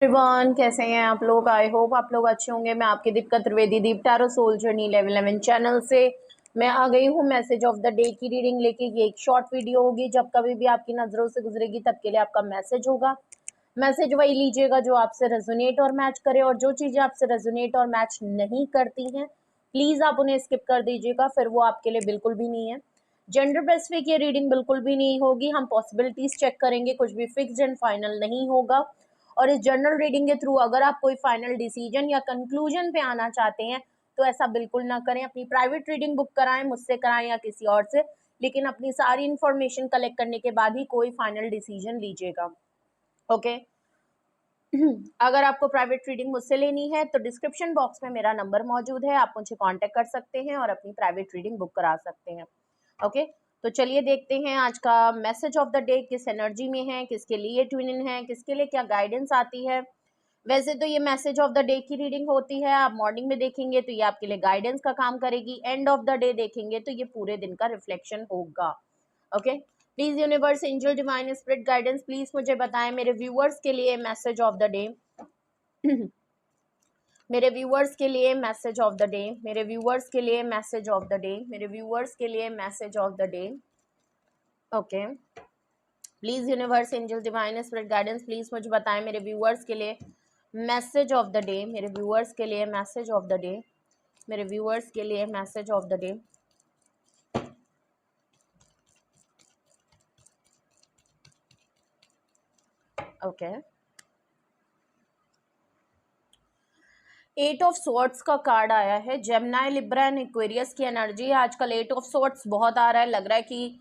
Everyone, कैसे हैं आप लोग। आई होप आप लोग अच्छे होंगे। मैं आपकी Deepika Trivedi, Deep tarot soul journey level 11 channel से मैं आ गई हूँ मैसेज ऑफ द डे की रीडिंग लेके। ये एक शॉर्ट वीडियो होगी, जब कभी भी आपकी नजरों से गुजरेगी तब के लिए आपका मैसेज होगा। मैसेज वही लीजिएगा जो आपसे रेजोनेट और मैच करे, और जो चीजें आपसे रेजोनेट और मैच नहीं करती हैं प्लीज आप उन्हें स्किप कर दीजिएगा, फिर वो आपके लिए बिल्कुल भी नहीं है। जेंडर स्पेसिफिक ये रीडिंग बिल्कुल भी नहीं होगी। हम पॉसिबिलिटीज चेक करेंगे, कुछ भी फिक्स्ड एंड फाइनल नहीं होगा। और इस जर्नल रीडिंग के थ्रू अगर आप कोई फाइनल डिसीजन या कंक्लूजन पे आना चाहते हैं तो ऐसा बिल्कुल ना करें। अपनी प्राइवेट रीडिंग बुक कराएं, मुझसे कराएं या किसी और से, लेकिन अपनी सारी इंफॉर्मेशन कलेक्ट करने के बाद ही कोई फाइनल डिसीजन लीजिएगा। ओके अगर आपको प्राइवेट रीडिंग मुझसे लेनी है तो डिस्क्रिप्शन बॉक्स में मेरा नंबर मौजूद है, आप मुझे कांटेक्ट कर सकते हैं और अपनी प्राइवेट रीडिंग बुक करा सकते हैं। ओके तो चलिए देखते हैं आज का मैसेज ऑफ द डे किस एनर्जी में है, किसके लिए ट्विनिंग है, किसके लिए क्या गाइडेंस आती है। वैसे तो ये मैसेज ऑफ द डे की रीडिंग होती है, आप मॉर्निंग में देखेंगे तो ये आपके लिए गाइडेंस का काम करेगी, एंड ऑफ द डे देखेंगे तो ये पूरे दिन का रिफ्लेक्शन होगा। Okay please universe, angel, divine spirit guidance, please मुझे बताएं मेरे व्यूअर्स के लिए मैसेज ऑफ द डे मेरे व्यूअर्स के लिए मैसेज ऑफ द डे, मेरे व्यूअर्स के लिए मैसेज ऑफ द डे, मेरे व्यूअर्स के लिए message of the day. Okay please universe, angel, divine spirit guidance, please मुझे बताएं मेरे व्यूअर्स के लिए मैसेज ऑफ द डे, मेरे व्यूअर्स के लिए मैसेज ऑफ द डे, मेरे व्यूअर्स के लिए message of the day. Okay 8 of swords का कार्ड आया है। जेमिनी, लिब्रा एंड एक्वेरियस की एनर्जी है आजकल। 8 ऑफ स्वॉर्ड्स बहुत आ रहा है, लग रहा है कि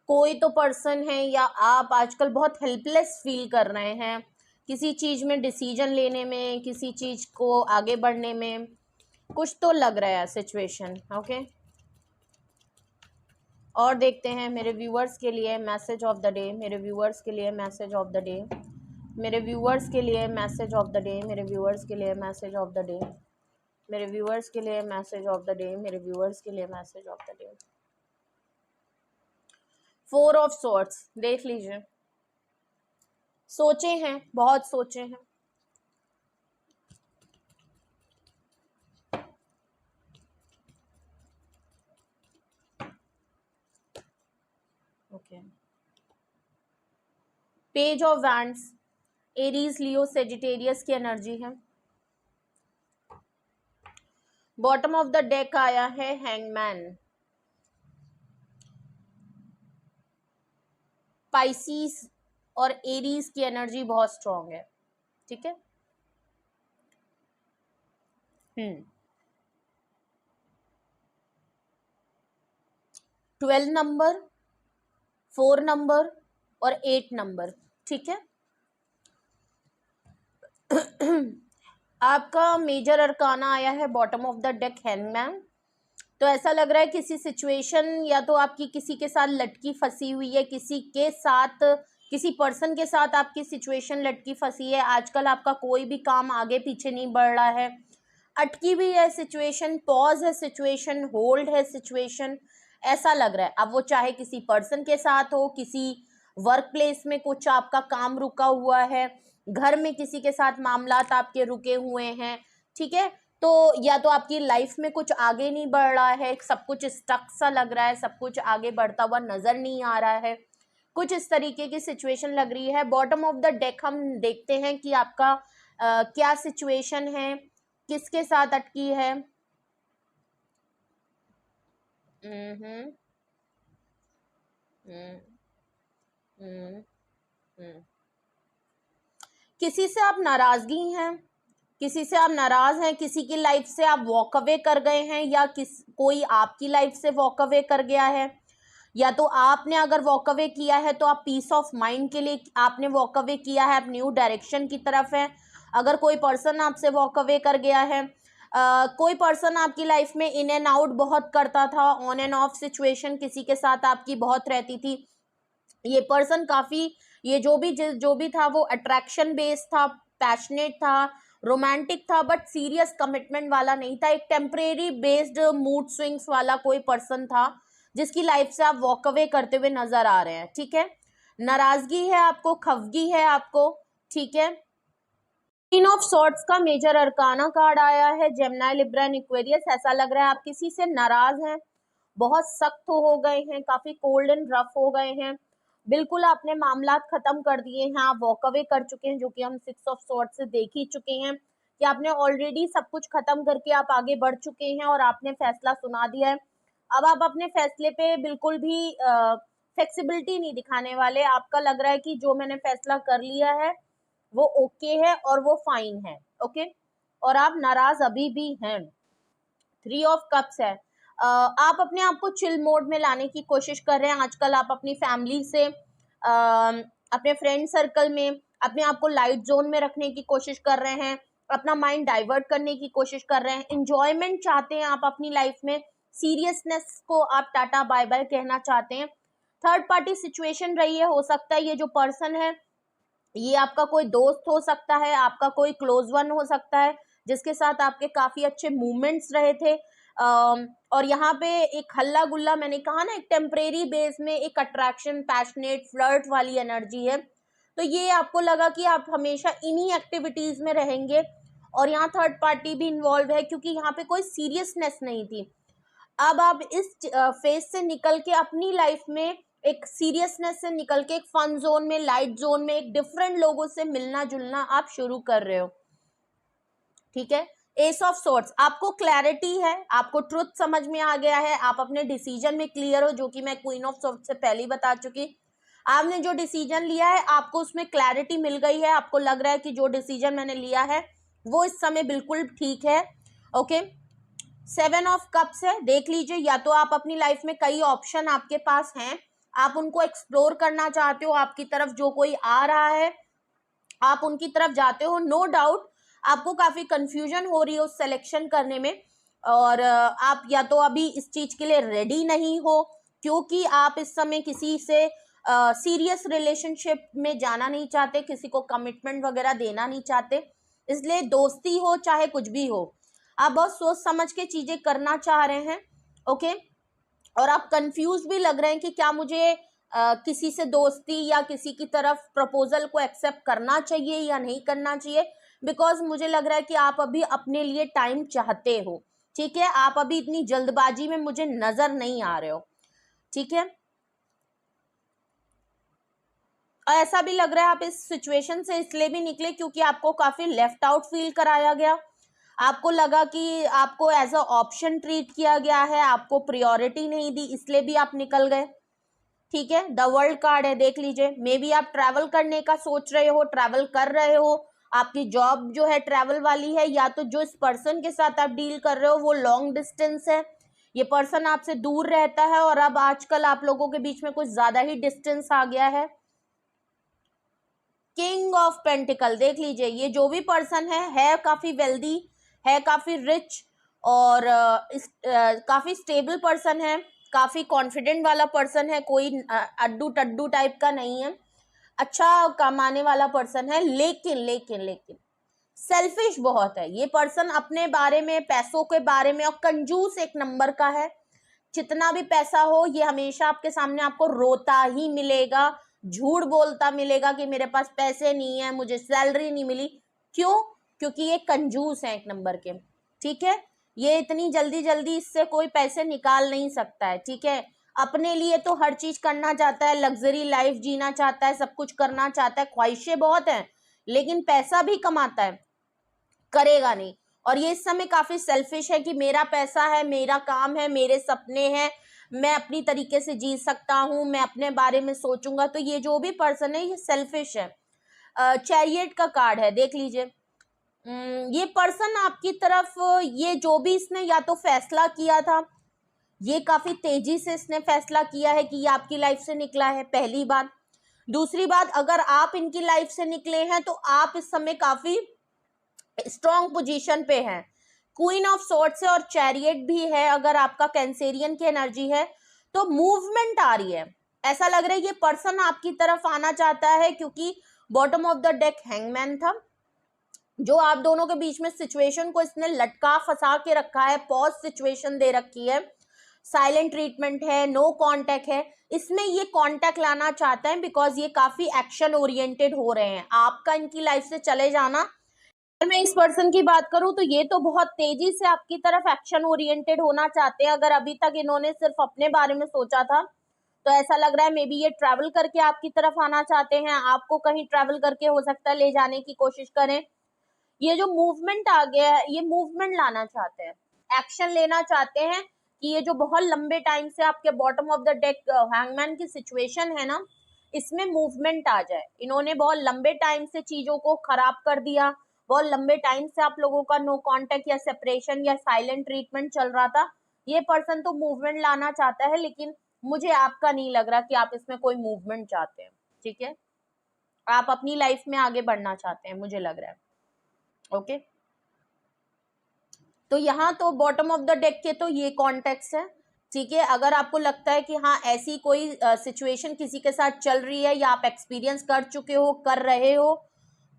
कोई तो पर्सन है या आप आजकल बहुत हेल्पलेस फील कर रहे हैं किसी चीज़ में डिसीजन लेने में, किसी चीज़ को आगे बढ़ने में, कुछ तो लग रहा है सिचुएशन। ओके और देखते हैं मेरे व्यूअर्स के लिए मैसेज ऑफ द डे, मेरे व्यूअर्स के लिए मैसेज ऑफ द डे, मेरे व्यूअर्स के लिए मैसेज ऑफ द डे, मेरे व्यूअर्स के लिए मैसेज ऑफ द डे, मेरे व्यूअर्स के लिए मैसेज ऑफ द डे, मेरे व्यूअर्स के लिए message of the day. 4 of swords देख लीजिए। सोचे हैं, बहुत सोचे हैं। Okay page of wands, Aries, Leo, Sagittarius की एनर्जी है। बॉटम ऑफ द डेक आया है हैंगमैन, पाइसीस और एरीज की एनर्जी बहुत स्ट्रांग है। ठीक है 12 नंबर, 4 नंबर और 8 नंबर। ठीक है आपका मेजर अरकाना आया है bottom of the deck hangman. तो ऐसा लग रहा है किसी सिचुएशन, या तो आपकी किसी के साथ लटकी फंसी हुई है, किसी के साथ, किसी पर्सन के साथ आपकी सिचुएशन लटकी फंसी है। आजकल आपका कोई भी काम आगे पीछे नहीं बढ़ रहा है, अटकी हुई है सिचुएशन, पॉज है सिचुएशन, होल्ड है सिचुएशन, ऐसा लग रहा है। अब वो चाहे किसी पर्सन के साथ हो, किसी वर्क प्लेस में कुछ आपका काम रुका हुआ है, घर में किसी के साथ मामलात आपके रुके हुए हैं। ठीक है तो या तो आपकी लाइफ में कुछ आगे नहीं बढ़ रहा है, सब कुछ स्टक सा लग रहा है, सब कुछ आगे बढ़ता हुआ नजर नहीं आ रहा है, कुछ इस तरीके की सिचुएशन लग रही है। बॉटम ऑफ द डेक हम देखते हैं कि आपका क्या सिचुएशन है, किसके साथ अटकी है। हम्म हम्म हम्म किसी से आप नाराजगी हैं, किसी से आप नाराज हैं, किसी की लाइफ से आप वॉक अवे कर गए हैं, या कोई आपकी लाइफ से वॉक अवे कर गया है, या तो आपने अगर वॉक अवे किया है तो आप पीस ऑफ माइंड के लिए आपने वॉक अवे किया है, आप न्यू डायरेक्शन की तरफ है। अगर कोई पर्सन आपसे वॉक अवे कर गया है, कोई पर्सन आपकी लाइफ में इन एंड आउट बहुत करता था, ऑन एंड ऑफ सिचुएशन किसी के साथ आपकी बहुत रहती थी। ये पर्सन काफी, ये जो भी था वो अट्रैक्शन बेस्ड था, पैशनेट था, रोमांटिक था, बट सीरियस कमिटमेंट वाला नहीं था। एक टेम्परेरी बेस्ड मूड स्विंग्स वाला कोई पर्सन था जिसकी लाइफ से आप वॉक अवे करते हुए नजर आ रहे हैं। ठीक है नाराजगी है आपको, खफगी है आपको। ठीक है क्वीन ऑफ सॉर्ड्स का मेजर अरकाना कार्ड आया है, जेमिनी, लिब्रा एंड एक्वेरियस। ऐसा लग रहा है आप किसी से नाराज हैं, बहुत सख्त हो गए हैं, काफी कोल्ड एंड रफ हो गए हैं, बिल्कुल आपने मामला खत्म कर दिए हैं, आप वॉक अवे कर चुके हैं, जो कि हम 6 ऑफ सॉर्ड्स से देख ही चुके हैं कि आपने ऑलरेडी सब कुछ खत्म करके आप आगे बढ़ चुके हैं और आपने फैसला सुना दिया है। अब आप अपने फैसले पे बिल्कुल भी फ्लेक्सिबिलिटी नहीं दिखाने वाले। आपका लग रहा है कि जो मैंने फैसला कर लिया है वो ओके है और वो फाइन है, ओके, और आप नाराज अभी भी हैं। 3 ऑफ कप्स है, आप अपने आप को चिल मोड में लाने की कोशिश कर रहे हैं। आजकल आप अपनी फैमिली से अपने फ्रेंड सर्कल में अपने आप को लाइट जोन में रखने की कोशिश कर रहे हैं, अपना माइंड डाइवर्ट करने की कोशिश कर रहे हैं, इंजॉयमेंट चाहते हैं आप अपनी लाइफ में, सीरियसनेस को आप टाटा बाय बाय कहना चाहते हैं। थर्ड पार्टी सिचुएशन रही है, हो सकता है ये जो पर्सन है ये आपका कोई दोस्त हो सकता है, आपका कोई क्लोज वन हो सकता है जिसके साथ आपके काफी अच्छे मूवमेंट्स रहे थे, और यहाँ पे एक हल्ला गुल्ला, मैंने कहा ना, एक टेम्परेरी बेस में एक अट्रैक्शन, पैशनेट, फ्लर्ट वाली एनर्जी है। तो ये आपको लगा कि आप हमेशा इन्हीं एक्टिविटीज में रहेंगे, और यहाँ थर्ड पार्टी भी इन्वॉल्व है क्योंकि यहाँ पे कोई सीरियसनेस नहीं थी। अब आप इस फेज से निकल के अपनी लाइफ में एक सीरियसनेस से निकल के एक फन जोन में, लाइट जोन में, एक डिफरेंट लोगों से मिलना जुलना आप शुरू कर रहे हो, ठीक है। एस ऑफ सोर्ड्स, आपको क्लैरिटी है, आपको ट्रुथ समझ में आ गया है, आप अपने डिसीजन में क्लियर हो, जो कि मैं क्वीन ऑफ सोर्ड्स से पहले ही बता चुकी। आपने जो डिसीजन लिया है आपको उसमें क्लैरिटी मिल गई है, आपको लग रहा है कि जो डिसीजन मैंने लिया है वो इस समय बिल्कुल ठीक है, ओके। 7 ऑफ कप्स है, देख लीजिए, या तो आप अपनी लाइफ में कई ऑप्शन आपके पास हैं, आप उनको एक्सप्लोर करना चाहते हो, आपकी तरफ जो कोई आ रहा है आप उनकी तरफ जाते हो। नो डाउट आपको काफी कंफ्यूजन हो रही है उस सिलेक्शन करने में, और आप या तो अभी इस चीज के लिए रेडी नहीं हो क्योंकि आप इस समय किसी से सीरियस रिलेशनशिप में जाना नहीं चाहते, किसी को कमिटमेंट वगैरह देना नहीं चाहते, इसलिए दोस्ती हो चाहे कुछ भी हो आप बहुत सोच समझ के चीजें करना चाह रहे हैं, ओके। और आप कंफ्यूज भी लग रहे हैं कि क्या मुझे किसी से दोस्ती या किसी की तरफ प्रपोजल को एक्सेप्ट करना चाहिए या नहीं करना चाहिए, बिकॉज मुझे लग रहा है कि आप अभी अपने लिए टाइम चाहते हो, ठीक है। आप अभी इतनी जल्दबाजी में मुझे नजर नहीं आ रहे हो, ठीक है। और ऐसा भी लग रहा है आप इस सिचुएशन से इसलिए भी निकले क्योंकि आपको काफी लेफ्ट आउट फील कराया गया, आपको लगा कि आपको एज अ ऑप्शन ट्रीट किया गया है, आपको प्रायोरिटी नहीं दी, इसलिए भी आप निकल गए, ठीक है। द वर्ल्ड कार्ड है, देख लीजिए, मे बी आप ट्रैवल करने का सोच रहे हो, ट्रैवल कर रहे हो, आपकी जॉब जो है ट्रैवल वाली है, या तो जो इस पर्सन के साथ आप डील कर रहे हो वो लॉन्ग डिस्टेंस है, ये पर्सन आपसे दूर रहता है और अब आजकल आप लोगों के बीच में कुछ ज्यादा ही डिस्टेंस आ गया है। किंग ऑफ पेंटिकल, देख लीजिए, ये जो भी पर्सन है काफी वेल्दी, है काफी रिच, और काफी स्टेबल पर्सन है, काफी कॉन्फिडेंट वाला पर्सन है, कोई अड्डू टड्डू टाइप का नहीं है, अच्छा कमाने वाला पर्सन है, लेकिन लेकिन लेकिन सेल्फिश बहुत है ये पर्सन अपने बारे में, पैसों के बारे में, और कंजूस एक नंबर का है। जितना भी पैसा हो ये हमेशा आपके सामने आपको रोता ही मिलेगा, झूठ बोलता मिलेगा कि मेरे पास पैसे नहीं है, मुझे सैलरी नहीं मिली। क्यों? क्योंकि ये कंजूस है एक नंबर के, ठीक है। ये इतनी जल्दी जल्दी इससे कोई पैसे निकाल नहीं सकता है, ठीक है। अपने लिए तो हर चीज करना चाहता है, लग्जरी लाइफ जीना चाहता है, सब कुछ करना चाहता है, ख्वाहिशें बहुत हैं, लेकिन पैसा भी कमाता है, करेगा नहीं। और ये इस समय काफी सेल्फिश है कि मेरा पैसा है, मेरा काम है, मेरे सपने हैं, मैं अपनी तरीके से जी सकता हूँ, मैं अपने बारे में सोचूंगा। तो ये जो भी पर्सन है ये सेल्फिश है। चैरियट का कार्ड है, देख लीजिए, ये पर्सन आपकी तरफ, ये जो भी इसने या तो फैसला किया था, ये काफी तेजी से इसने फैसला किया है कि ये आपकी लाइफ से निकला है, पहली बात। दूसरी बात, अगर आप इनकी लाइफ से निकले हैं तो आप इस समय काफी स्ट्रॉन्ग पोजीशन पे हैं। क्वीन ऑफ सॉर्ड्स है और चैरियट भी है, अगर आपका कैंसेरियन की एनर्जी है तो मूवमेंट आ रही है, ऐसा लग रहा है ये पर्सन आपकी तरफ आना चाहता है, क्योंकि bottom of the deck hangman था, जो आप दोनों के बीच में सिचुएशन को इसने लटका फंसा के रखा है, पॉज सिचुएशन दे रखी है, साइलेंट ट्रीटमेंट है, नो कांटेक्ट है, इसमें ये कांटेक्ट लाना चाहता है बिकॉज ये काफी एक्शन ओरिएंटेड हो रहे हैं। आपका इनकी लाइफ से चले जाना मैं इस पर्सन की बात करूं तो ये तो बहुत तेजी से आपकी तरफ एक्शन ओरिएंटेड होना चाहते हैं। अगर अभी तक इन्होंने सिर्फ अपने बारे में सोचा था तो ऐसा लग रहा है मे बी ये ट्रैवल करके आपकी तरफ आना चाहते हैं, आपको कहीं ट्रैवल करके हो सकता है ले जाने की कोशिश करें। ये जो मूवमेंट आ गया है, ये मूवमेंट लाना चाहते हैं, एक्शन लेना चाहते हैं कि ये जो बहुत लंबे टाइम से आपके bottom of the deck hangman की सिचुएशन है ना, इसमें मूवमेंट आ जाए। इन्होंने बहुत लंबे टाइम से चीजों को खराब कर दिया, बहुत लंबे टाइम से आप लोगों का नो कांटेक्ट या सेपरेशन या साइलेंट ट्रीटमेंट चल रहा था। ये पर्सन तो मूवमेंट लाना चाहता है, लेकिन मुझे आपका नहीं लग रहा कि आप इसमें कोई मूवमेंट चाहते हैं। ठीक है, आप अपनी लाइफ में आगे बढ़ना चाहते हैं, मुझे लग रहा है। ओके, तो यहाँ तो बॉटम ऑफ द डेक के तो ये कॉन्टेक्स्ट है। ठीक है, अगर आपको लगता है कि हाँ ऐसी कोई सिचुएशन किसी के साथ चल रही है या आप एक्सपीरियंस कर चुके हो, कर रहे हो,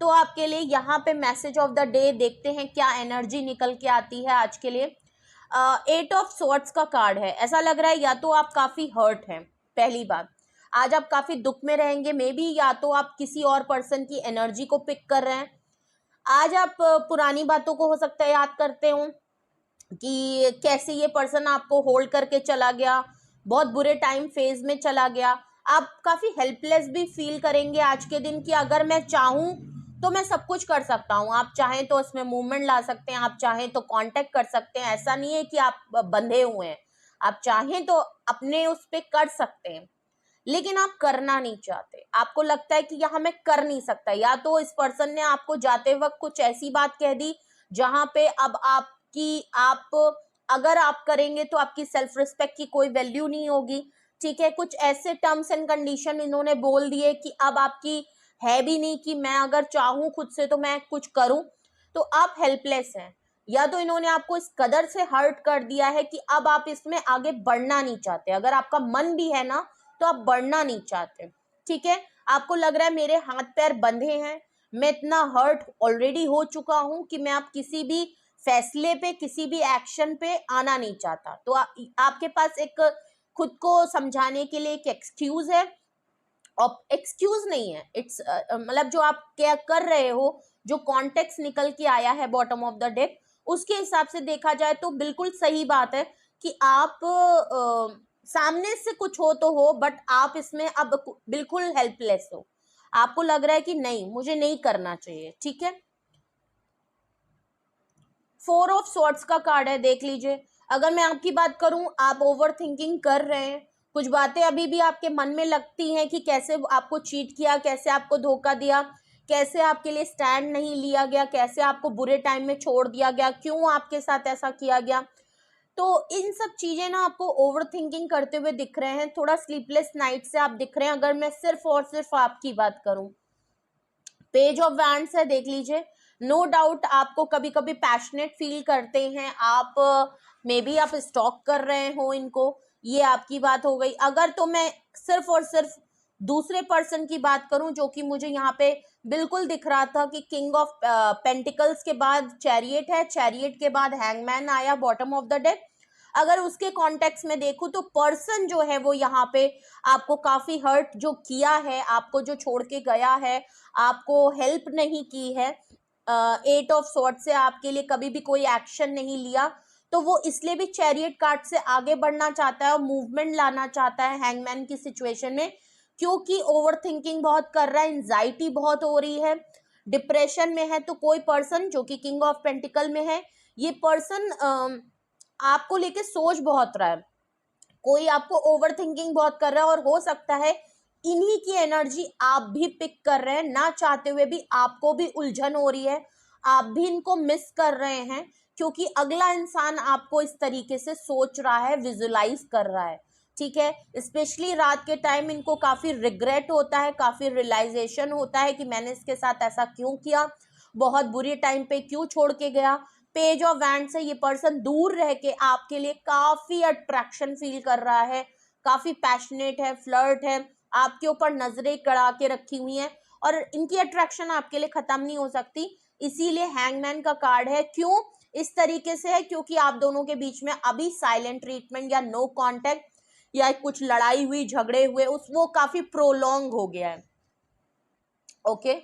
तो आपके लिए यहाँ पे मैसेज ऑफ द डे देखते हैं क्या एनर्जी निकल के आती है आज के लिए। 8 ऑफ स्वॉर्ड्स का कार्ड है। ऐसा लग रहा है या तो आप काफी हर्ट हैं, पहली बात आज आप काफी दुख में रहेंगे मे बी, या तो आप किसी और पर्सन की एनर्जी को पिक कर रहे हैं। आज आप पुरानी बातों को हो सकता है याद करते हो कि कैसे ये पर्सन आपको होल्ड करके चला गया, बहुत बुरे टाइम फेज में चला गया। आप काफी हेल्पलेस भी फील करेंगे आज के दिन कि अगर मैं चाहूं तो मैं सब कुछ कर सकता हूं। आप चाहें तो इसमें मूवमेंट ला सकते हैं, आप चाहें तो कांटेक्ट कर सकते हैं, ऐसा नहीं है कि आप बंधे हुए हैं। आप चाहें तो अपने उस पे कर सकते हैं, लेकिन आप करना नहीं चाहते। आपको लगता है कि यहाँ मैं कर नहीं सकता, या तो इस पर्सन ने आपको जाते वक्त कुछ ऐसी बात कह दी जहां पे अब आप अगर आप करेंगे तो आपकी सेल्फ रिस्पेक्ट की कोई वैल्यू नहीं होगी। ठीक है, कुछ ऐसे टर्म्स एंड कंडीशन इन्होंने बोल दिए कि अब आपकी है भी नहीं कि मैं अगर चाहूं खुद से तो मैं कुछ करूं, तो आप हेल्पलेस हैं। या तो इन्होंने आपको इस कदर से हर्ट कर दिया है कि अब आप इसमें आगे बढ़ना नहीं चाहते। अगर आपका मन भी है ना तो आप बढ़ना नहीं चाहते। ठीक है, आपको लग रहा है मेरे हाथ पैर बंधे हैं, मैं इतना हर्ट ऑलरेडी हो चुका हूं कि मैं आप किसी भी फैसले पे, किसी भी एक्शन पे आना नहीं चाहता। तो आपके पास एक खुद को समझाने के लिए एक एक्सक्यूज है, और एक्सक्यूज नहीं है, इट्स मतलब जो आप क्या कर रहे हो, जो कॉन्टेक्स्ट निकल के आया है बॉटम ऑफ द डेक, उसके हिसाब से देखा जाए तो बिल्कुल सही बात है कि आप सामने से कुछ हो तो हो, बट आप इसमें अब बिल्कुल हेल्पलेस हो। आपको लग रहा है कि नहीं मुझे नहीं करना चाहिए। ठीक है, 4 ऑफ स्वॉर्ड्स का कार्ड है, देख लीजिए। अगर मैं आपकी बात करूं, आप ओवर थिंकिंग कर रहे हैं, कुछ बातें अभी भी आपके मन में लगती हैं कि कैसे आपको चीट किया, कैसे आपको धोखा दिया, कैसे आपके लिए स्टैंड नहीं लिया गया, कैसे आपको बुरे टाइम में छोड़ दिया गया, क्यों आपके साथ ऐसा किया गया। तो इन सब चीजें ना आपको ओवर थिंकिंग करते हुए दिख रहे हैं, थोड़ा स्लीपलेस नाइट से आप दिख रहे हैं। अगर मैं सिर्फ और सिर्फ आपकी बात करूं, पेज ऑफ वैंड्स है, देख लीजिए। नो डाउट आपको कभी कभी पैशनेट फील करते हैं आप, मे बी आप स्टॉक कर रहे हो इनको, ये आपकी बात हो गई। अगर तो मैं सिर्फ और सिर्फ दूसरे पर्सन की बात करूं, जो कि मुझे यहाँ पे बिल्कुल दिख रहा था कि किंग ऑफ पेंटिकल्स के बाद चैरियट है, चैरियट के बाद हैंगमैन आया बॉटम ऑफ द डेक। अगर उसके कॉन्टेक्स्ट में देखूं तो पर्सन जो है वो यहाँ पे आपको काफी हर्ट जो किया है, आपको जो छोड़ के गया है, आपको हेल्प नहीं की है, 8 ऑफ स्वॉर्ड से आपके लिए कभी भी कोई एक्शन नहीं लिया, तो वो इसलिए भी चैरियट कार्ड से आगे बढ़ना चाहता है और मूवमेंट लाना चाहता है हैंगमैन की सिचुएशन में, क्योंकि ओवर थिंकिंग बहुत कर रहा है, एंजाइटी बहुत हो रही है, डिप्रेशन में है। तो कोई पर्सन जो कि किंग ऑफ पेंटिकल में है, ये पर्सन आपको लेके सोच बहुत रहा है, कोई आपको ओवर थिंकिंग बहुत कर रहा है, और हो सकता है इन्हीं की एनर्जी आप भी पिक कर रहे हैं, ना चाहते हुए भी आपको भी उलझन हो रही है, आप भी इनको मिस कर रहे हैं, क्योंकि अगला इंसान आपको इस तरीके से सोच रहा है, विजुलाइज कर रहा है। ठीक है, स्पेशली रात के टाइम इनको काफी रिग्रेट होता है, काफी रियलाइजेशन होता है कि मैंने इसके साथ ऐसा क्यों किया, बहुत बुरे टाइम पे क्यों छोड़ के गया। पेज ऑफ वैंड से ये पर्सन दूर रह के आपके लिए काफी अट्रैक्शन फील कर रहा है, काफी पैशनेट है, फ्लर्ट है, आपके ऊपर नजरें गड़ा के रखी हुई हैं, और इनकी अट्रैक्शन आपके लिए खत्म नहीं हो सकती। इसीलिए हैंगमैन का कार्ड है। क्यों इस तरीके से है? क्योंकि आप दोनों के बीच में अभी साइलेंट ट्रीटमेंट या नो कांटेक्ट या कुछ लड़ाई हुई, झगड़े हुए, उस वो काफी प्रोलॉन्ग हो गया है। ओके,